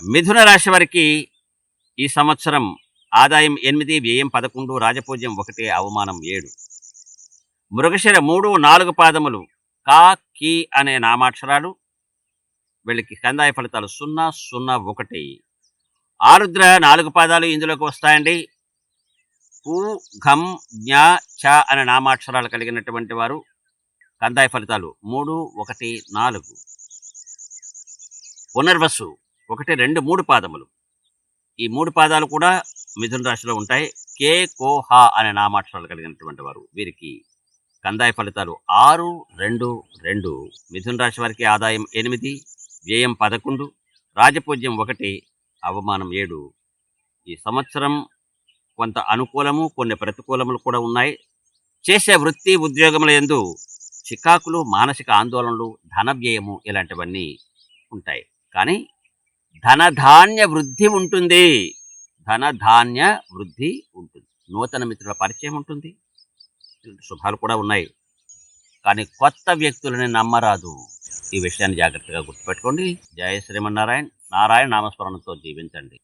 మిథున రాశి వారికి ఈ సంవత్సరం ఆదాయం 8, వ్యయం 11, రాజపూజ్యం 1, అవమానం 7. మృగశిర 3, 4 పాదములు కా, కీ అనే నామాక్షరాలు. వీళ్ళకి కందాయ ఫలితాలు 0, 0, 1. ఆరుద్ర 4 పాదాలు ఇందులోకి వస్తాయండి. కు, ఘం, జ్ఞ, చ అనే నామాక్షరాలు కలిగినటువంటి వారు కందాయ ఫలితాలు 3, 1, 4. పునర్వసు 1, 2, 3 పాదములు. ఈ 3 పాదాలు కూడా మిథున రాశిలో ఉంటాయి. కే, కో, హ అనే నామాక్షరాలు కలిగినటువంటి వారు వీరికి కందాయ ఫలితాలు 6, 2, 2. మిథున రాశి వారికి ఆదాయం 8, వ్యయం 11, రాజపూజ్యం 1, అవమానం 7. ఈ సంవత్సరం కొంత అనుకూలము, కొన్ని ప్రతికూలములు కూడా ఉన్నాయి. చేసే వృత్తి ఉద్యోగముల యందు చికాకులు, మానసిక ఆందోళనలు, ధన వ్యయము ఇలాంటివన్నీ ఉంటాయి. కానీ ధనధాన్య వృద్ధి ఉంటుంది. ధనధాన్య వృద్ధి ఉంటుంది. నూతన మిత్రుల పరిచయం ఉంటుంది. శుభాలు కూడా ఉన్నాయి. కానీ కొత్త వ్యక్తులని నమ్మరాదు. ఈ విషయాన్ని జాగ్రత్తగా గుర్తుపెట్టుకోండి. జయ శ్రీమన్నారాయణ. నారాయణ నామస్మరణతో జీవించండి.